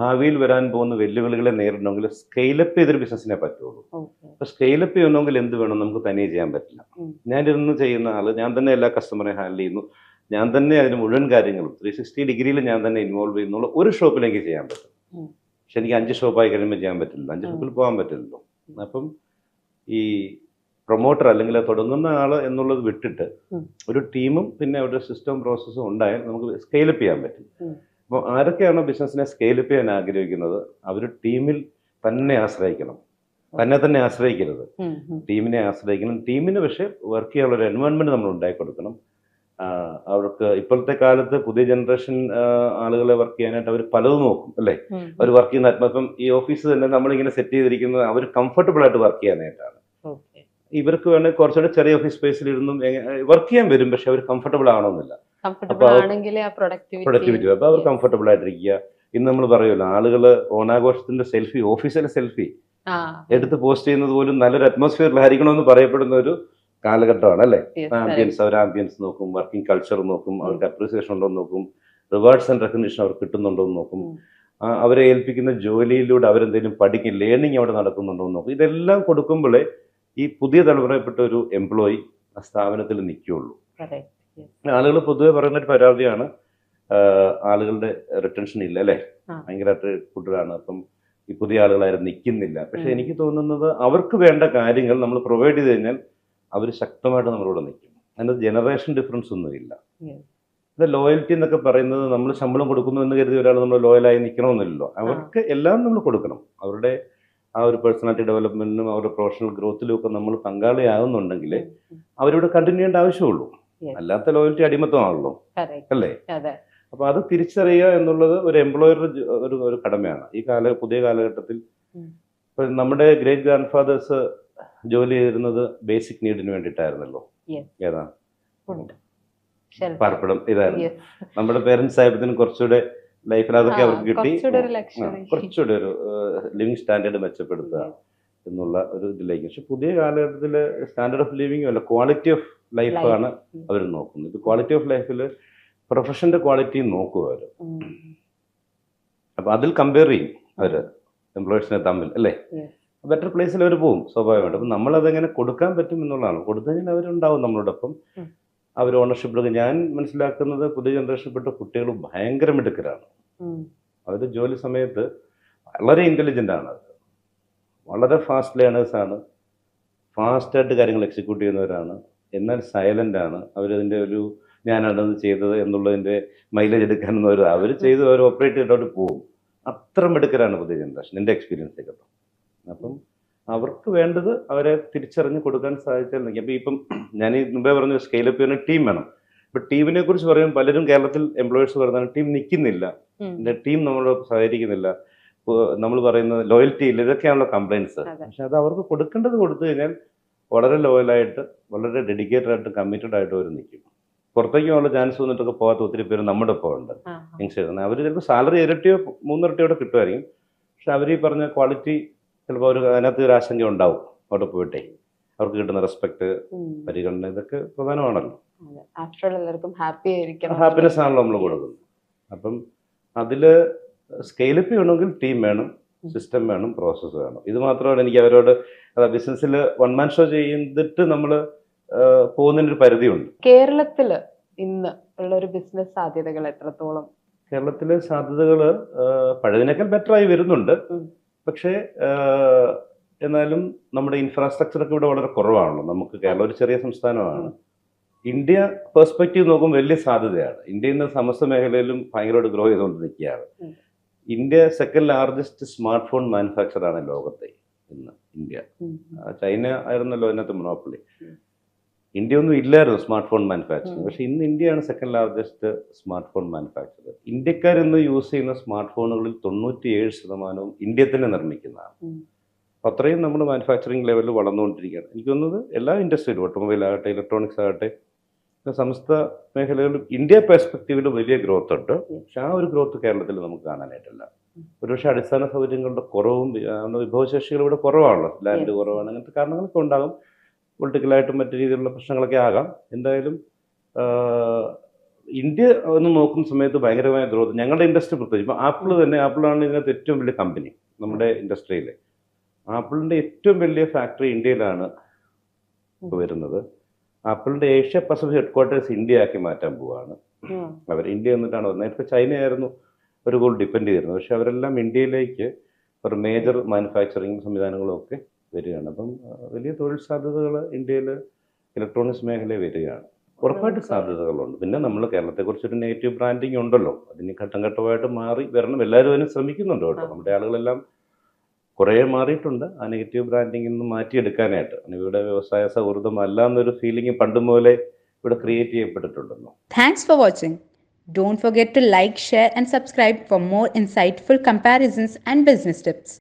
ഭാവിയിൽ വരാൻ പോകുന്ന വെല്ലുവിളികളെ നേരിടണമെങ്കിൽ സ്കെയിലപ്പ് ചെയ്തൊരു ബിസിനസ്സിനെ പറ്റുള്ളൂ. അപ്പോൾ സ്കെയിലപ്പ് ചെയ്യണമെങ്കിൽ എന്ത് വേണം? നമുക്ക് തനിയെ ചെയ്യാൻ പറ്റില്ല. ഞാനിരുന്ന് ചെയ്യുന്ന ആള്, ഞാൻ തന്നെ എല്ലാ കസ്റ്റമറെ ഹാൻഡിൽ ചെയ്യുന്നു, ഞാൻ തന്നെ അതിന് മുഴുവൻ കാര്യങ്ങളും 360 ഡിഗ്രിയിൽ ഞാൻ തന്നെ ഇൻവോൾവ് ചെയ്യുന്നുള്ള ഒരു ഷോപ്പിൽ എനിക്ക് ചെയ്യാൻ പറ്റും. പക്ഷെ എനിക്ക് 5 ഷോപ്പായി കഴിയുമ്പോൾ ചെയ്യാൻ പറ്റില്ല, 5 ഷോപ്പിൽ പോകാൻ പറ്റില്ലല്ലോ. അപ്പം ഈ പ്രൊമോട്ടർ അല്ലെങ്കിൽ തുടങ്ങുന്ന ആൾ എന്നുള്ളത് വിട്ടിട്ട് ഒരു ടീമും പിന്നെ അവരുടെ സിസ്റ്റം പ്രോസസ്സും ഉണ്ടായാൽ നമുക്ക് സ്കെയിലപ്പ് ചെയ്യാൻ പറ്റും. അപ്പോൾ ആരൊക്കെയാണോ ബിസിനസ്സിനെ സ്കെയിലപ്പ് ചെയ്യാൻ ആഗ്രഹിക്കുന്നത് അവർ ടീമിൽ തന്നെ ആശ്രയിക്കണം, തന്നെ ആശ്രയിക്കരുത്, ടീമിനെ ആശ്രയിക്കണം. ടീമിന് പക്ഷേ വർക്ക് ചെയ്യാനുള്ള ഒരു എൻവയോൺമെന്റ് നമ്മൾ ഉണ്ടാക്കി കൊടുക്കണം. അവർക്ക് ഇപ്പോഴത്തെ കാലത്ത് പുതിയ ജനറേഷൻ ആളുകളെ വർക്ക് ചെയ്യാനായിട്ട് അവർ പലതും നോക്കും അല്ലേ. അവർ വർക്ക് ചെയ്യുന്ന ഇപ്പം ഈ ഓഫീസ് തന്നെ നമ്മളിങ്ങനെ സെറ്റ് ചെയ്തിരിക്കുന്നത് അവർ കംഫർട്ടബിൾ ആയിട്ട് വർക്ക് ചെയ്യാനായിട്ടാണ്. ഇവർക്ക് വേണമെങ്കിൽ കുറച്ചുകൂടെ ചെറിയ ഓഫീസ് സ്പേസിലിരുന്നും വർക്ക് ചെയ്യാൻ വരും, പക്ഷെ അവർ കംഫർട്ടബിൾ ആവണമെന്നില്ല. പ്രൊഡക്ടിവിറ്റി അപ്പൊ അവർ കംഫർട്ടബിൾ ആയിട്ടിരിക്കുക. ഇന്ന് നമ്മൾ പറയുമല്ലോ, ആളുകള് ഓണാഘോഷത്തിന്റെ സെൽഫി, ഓഫീസിലെ സെൽഫി എടുത്ത് പോസ്റ്റ് ചെയ്യുന്നത് പോലും നല്ലൊരു അറ്റ്മോസ്ഫിയറിലായിരിക്കണമെന്ന് പറയപ്പെടുന്ന ഒരു കാലഘട്ടമാണ് അല്ലേ. അവർ ആംബിയൻസ് നോക്കും, വർക്കിംഗ് കൾച്ചർ നോക്കും, അവർക്ക് അപ്രീസിയേഷൻ ഉണ്ടോ എന്ന് നോക്കും, റിവാർഡ്സ് ആൻഡ് റെക്കഗ്നിഷൻ അവർക്ക് കിട്ടുന്നുണ്ടോ എന്ന് നോക്കും, അവരെ ഏൽപ്പിക്കുന്ന ജോലിയിലൂടെ അവരെന്തെങ്കിലും പഠിക്കും, ലേണിംഗ് അവിടെ നടക്കുന്നുണ്ടോ എന്ന് നോക്കും. ഇതെല്ലാം കൊടുക്കുമ്പോഴേ ഈ പുതിയ തലമുറയിൽപ്പെട്ട ഒരു എംപ്ലോയി ആ സ്ഥാപനത്തിൽ നിൽക്കുകയുള്ളൂ. ആളുകൾ പൊതുവെ പറയുന്ന ഒരു പരാതിയാണ് ആളുകളുടെ റിട്ടൻഷൻ ഇല്ല അല്ലേ, ഭയങ്കരമായിട്ട് കൂടുതലാണ്. അപ്പം ഈ പുതിയ ആളുകളാരും നിൽക്കുന്നില്ല. പക്ഷെ എനിക്ക് തോന്നുന്നത് അവർക്ക് വേണ്ട കാര്യങ്ങൾ നമ്മൾ പ്രൊവൈഡ് ചെയ്ത് കഴിഞ്ഞാൽ അവർ ശക്തമായിട്ട് നമ്മളോട് നിൽക്കും. അതിനകത്ത് ജനറേഷൻ ഡിഫറൻസ് ഒന്നുമില്ല. ഇത് ലോയൽറ്റി എന്നൊക്കെ പറയുന്നത് നമ്മൾ ശമ്പളം കൊടുക്കുന്നു എന്ന് കരുതി ഒരാൾ നമ്മൾ ലോയലായി നിൽക്കണമെന്നില്ലല്ലോ. അവർക്ക് എല്ലാം നമ്മൾ കൊടുക്കണം. അവരുടെ ആ ഒരു പേഴ്സണാലിറ്റി ഡെവലപ്മെന്റിനും അവരുടെ പ്രൊഫഷണൽ ഗ്രോത്തിലും ഒക്കെ നമ്മൾ പങ്കാളിയാകുന്നുണ്ടെങ്കിൽ അവരിവിടെ കണ്ടിന്യൂ ചെയ്യേണ്ട ആവശ്യമുള്ളൂ. അല്ലാത്ത ലോയൽറ്റി അടിമത്തമാണല്ലോ അല്ലേ. അപ്പൊ അത് തിരിച്ചറിയുക എന്നുള്ളത് ഒരു എംപ്ലോയറുടെ ഒരു കടമയാണ്. ഈ പുതിയ കാലഘട്ടത്തിൽ നമ്മുടെ ഗ്രേറ്റ് ഗ്രാൻഡ് ഫാദേഴ്സ് ജോലി ചെയ്തിരുന്നത് ബേസിക് നീഡിന് വേണ്ടിയിട്ടായിരുന്നല്ലോ. ഏതാ പാർപ്പിടം, ഇതായിരുന്നു. നമ്മുടെ പേരൻസ് ആയപ്പോഴത്തേനും കുറച്ചുകൂടെ ലൈഫിൽ അതൊക്കെ അവർക്ക് കിട്ടി, കുറച്ചുകൂടെ ഒരു ലിവിങ് സ്റ്റാൻഡേർഡ് മെച്ചപ്പെടുത്തുക എന്നുള്ള ഒരു ഇതിലേക്ക്. പക്ഷെ പുതിയ കാലഘട്ടത്തില് സ്റ്റാൻഡേർഡ് ഓഫ് ലിവിങ് അല്ല, ക്വാളിറ്റി ഓഫ് ലൈഫാണ് അവർ നോക്കുന്നത്. ഇത് ക്വാളിറ്റി ഓഫ് ലൈഫിൽ പ്രൊഫഷന്റെ ക്വാളിറ്റി നോക്കുക അവർ. അപ്പൊ അതിൽ കമ്പയർ ചെയ്യും അവര് എംപ്ലോയീസിനെ തമ്മിൽ അല്ലേ. ബെറ്റർ പ്ലേസിൽ അവർ പോകും സ്വാഭാവികമായിട്ട്. അപ്പം നമ്മളതെങ്ങനെ കൊടുക്കാൻ പറ്റും എന്നുള്ളതാണ്. കൊടുത്തു കഴിഞ്ഞാൽ അവരുണ്ടാവും നമ്മളോടൊപ്പം. അവർ ഓണർഷിപ്പ്. ഞാൻ മനസ്സിലാക്കുന്നത് പുതിയ ജനറേഷനിൽപ്പെട്ട കുട്ടികൾ ഭയങ്കര മിടുക്കരാണ്. അവർ ജോലി സമയത്ത് വളരെ ഇന്റലിജന്റ് ആണ്, വളരെ ഫാസ്റ്റ് ലേണേഴ്സാണ്, ഫാസ്റ്റായിട്ട് കാര്യങ്ങൾ എക്സിക്യൂട്ട് ചെയ്യുന്നവരാണ്, എന്നാൽ സൈലന്റ് ആണ്. അവരതിൻ്റെ ഒരു ഞാനാണത് ചെയ്തത് എന്നുള്ളതിൻ്റെ മൈലേജ് എടുക്കാനൊന്നും അവർ ചെയ്ത് അവർ ഓപ്പറേറ്റ് ചെയ്തിട്ടോട്ട് പോകും. അത്ര മിടുക്കരാണ് പുതിയ ജനറേഷൻ, എൻ്റെ എക്സ്പീരിയൻസ് കേട്ടോ. അപ്പം അവർക്ക് വേണ്ടത് അവരെ തിരിച്ചറിഞ്ഞ് കൊടുക്കാൻ സാധിച്ചാൽ മതി. അപ്പം ഇപ്പം ഞാൻ ഈ മുമ്പേ പറഞ്ഞ സ്കെയിലപ്പ് ചെയ്യുന്ന ടീം വേണം. ഇപ്പം ടീമിനെ കുറിച്ച് പറയുമ്പോൾ പലരും കേരളത്തിൽ എംപ്ലോയേഴ്സ് പറയുന്നത് ടീം നിൽക്കുന്നില്ല, ടീം നമ്മളോട് സഹകരിക്കുന്നില്ല, നമ്മൾ പറയുന്നത് ലോയൽറ്റി ഇല്ല, ഇതൊക്കെയാണല്ലോ കംപ്ലൈൻസ്. പക്ഷെ അത് അവർക്ക് കൊടുക്കേണ്ടത് കൊടുത്തു കഴിഞ്ഞാൽ വളരെ ലോയലായിട്ട്, വളരെ ഡെഡിക്കേറ്റഡ് ആയിട്ട്, കമ്മിറ്റഡ് ആയിട്ട് അവർ നിൽക്കും. പുറത്തേക്കുള്ള ചാൻസ് വന്നിട്ടൊക്കെ പോകാത്ത ഒത്തിരി പേര് നമ്മുടെ ഒപ്പം ഉണ്ട് യങ്സ്റ്റേഴ്സ്. അവർ ചിലപ്പോൾ സാലറി ഇരട്ടിയോ 3 ഇരട്ടിയോ കിട്ടുമായിരിക്കും, പക്ഷെ അവർ ഈ പറഞ്ഞ ക്വാളിറ്റി ചിലപ്പോൾ അവർ അതിനകത്ത് ഒരു ആശങ്ക ഉണ്ടാവും. അവിടെ പോയിട്ടേ അവർക്ക് കിട്ടുന്ന റെസ്പെക്ട്, പരിഗണന, ഇതൊക്കെ പ്രധാനമാണല്ലോ. ഹാപ്പിനെസ് ആണല്ലോ നമ്മൾ കൊടുക്കുന്നത്. അപ്പം അതിൽ സ്കെയിലപ്പ് ചെയ്യണമെങ്കിൽ ടീം വേണം, സിസ്റ്റം വേണം, പ്രോസസ്സ് വേണം. ഇത് മാത്രമാണ് എനിക്ക് അവരോട്. ബിസിനസ്സിൽ വൺ മാൻ ഷോ ചെയ്തിട്ട് നമ്മൾ പോകുന്നതിനൊരു പരിധിയുണ്ട്. കേരളത്തില് ഇന്ന് ഉള്ള ഒരു ബിസിനസ് സാധ്യതകൾ എത്രത്തോളം? കേരളത്തിലെ സാധ്യതകൾ പഴയതിനേക്കാൾ ബെറ്ററായി വരുന്നുണ്ട്. പക്ഷേ എന്നാലും നമ്മുടെ ഇൻഫ്രാസ്ട്രക്ചറൊക്കെ ഇവിടെ വളരെ കുറവാണല്ലോ. നമുക്ക് കേരളം ഒരു ചെറിയ സംസ്ഥാനമാണ്. ഇന്ത്യ പെർസ്പെക്റ്റീവ് നോക്കുമ്പോൾ വലിയ സാധ്യതയാണ്. ഇന്ത്യ ഇന്ന് സമസ്ത മേഖലയിലും ഭയങ്കരമായിട്ട് ഗ്രോ ചെയ്തുകൊണ്ട് നിൽക്കുകയാണ്. India second largest smartphone മാനുഫാക്ചറാണ് ലോകത്തെ ഇന്ന്. ഇന്ത്യ, ചൈന ആയിരുന്നല്ലോ അതിനകത്ത് മൊണോപ്പൊളി. ഇന്ത്യ ഒന്നും ഇല്ലായിരുന്നു സ്മാർട്ട് ഫോൺ മാനുഫാക്ചറിങ്. പക്ഷെ ഇന്ന് ഇന്ത്യയാണ് second largest smart phone manufacturer. ഇന്ത്യക്കാർ ഇന്ന് യൂസ് ചെയ്യുന്ന സ്മാർട്ട് ഫോണുകളിൽ 97% ഇന്ത്യ തന്നെ നിർമ്മിക്കുന്നതാണ്. അത്രയും നമ്മൾ മാനുഫാക്ചറിങ് ലെവലിൽ വളർന്നുകൊണ്ടിരിക്കുകയാണ്. എനിക്ക് തോന്നുന്നത് എല്ലാ ഇൻഡസ്ട്രിയിലും, ഓട്ടോമൊബൈൽ ആകട്ടെ, ഇലക്ട്രോണിക്സ് ആകട്ടെ, സമസ്ത മേഖലകളിലും ഇന്ത്യ പെർസ്പെക്റ്റീവിൽ വലിയ ഗ്രോത്ത് ഉണ്ട്. പക്ഷെ ആ ഒരു ഗ്രോത്ത് കേരളത്തിൽ നമുക്ക് കാണാനായിട്ടില്ല. ഒരുപക്ഷെ അടിസ്ഥാന സൗകര്യങ്ങളുടെ കുറവും, വിഭവശേഷികൾ ഇവിടെ കുറവാണല്ലോ, ലാൻഡ് കുറവാണ്, അങ്ങനത്തെ കാരണങ്ങളൊക്കെ ഉണ്ടാകും. പൊളിറ്റിക്കലായിട്ടും മറ്റു രീതിയിലുള്ള പ്രശ്നങ്ങളൊക്കെ ആകാം. എന്തായാലും ഇന്ത്യ ഒന്ന് നോക്കുന്ന സമയത്ത് ഭയങ്കരമായ ഗ്രോത്ത്, ഞങ്ങളുടെ ഇൻഡസ്ട്രി പ്രത്യേകിച്ച് ഇപ്പോൾ ആപ്പിൾ തന്നെ, ആപ്പിളാണ് ഇതിനകത്ത് ഏറ്റവും വലിയ കമ്പനി നമ്മുടെ ഇൻഡസ്ട്രിയിൽ. ആപ്പിളിൻ്റെ ഏറ്റവും വലിയ ഫാക്ടറി ഇന്ത്യയിലാണ് ഇപ്പോൾ വരുന്നത്. ആപ്പിളിൻ്റെ ഏഷ്യ പസഫിക് ഹെഡ്ക്വാർട്ടേഴ്സ് ഇന്ത്യ ആക്കി മാറ്റാൻ പോവുകയാണ് അവർ. ഇന്ത്യ എന്നിട്ടാണ് വന്നത്. നേരത്തെ ചൈനയായിരുന്നു ഒരു കൂടുതൽ ഡിപ്പെൻഡ് ചെയ്തിരുന്നത്. പക്ഷെ അവരെല്ലാം ഇന്ത്യയിലേക്ക് ഒരു മേജർ മാനുഫാക്ചറിങ് സംവിധാനങ്ങളും ഒക്കെ വരികയാണ്. അപ്പം വലിയ തൊഴിൽ സാധ്യതകൾ ഇന്ത്യയിൽ ഇലക്ട്രോണിക്സ് മേഖലയിൽ വരികയാണ്. ഉറപ്പായിട്ട് സാധ്യതകളുണ്ട്. പിന്നെ നമ്മൾ കേരളത്തെക്കുറിച്ചൊരു നെഗറ്റീവ് ബ്രാൻഡിങ് ഉണ്ടല്ലോ, അതിന് ഘട്ടം ഘട്ടമായിട്ട് മാറി വരണം. എല്ലാവരും അതിന് ശ്രമിക്കുന്നുണ്ട് കേട്ടോ. നമ്മുടെ ആളുകളെല്ലാം കുറേ മാറിയിട്ടുണ്ട് ആ നെഗറ്റീവ് ബ്രാൻഡിങ്ങിൽ നിന്ന് മാറ്റിയെടുക്കാനായിട്ട്. ഇവിടെ വ്യവസായ സൗഹൃദമല്ല എന്നൊരു ഫീലിംഗ് പണ്ട് മുതലേ ഇവിടെ create ചെയ്യപ്പെട്ടിട്ടുണ്ടല്ലോ. Thanks for watching. Don't forget to like, share and subscribe for more insightful comparisons and business tips.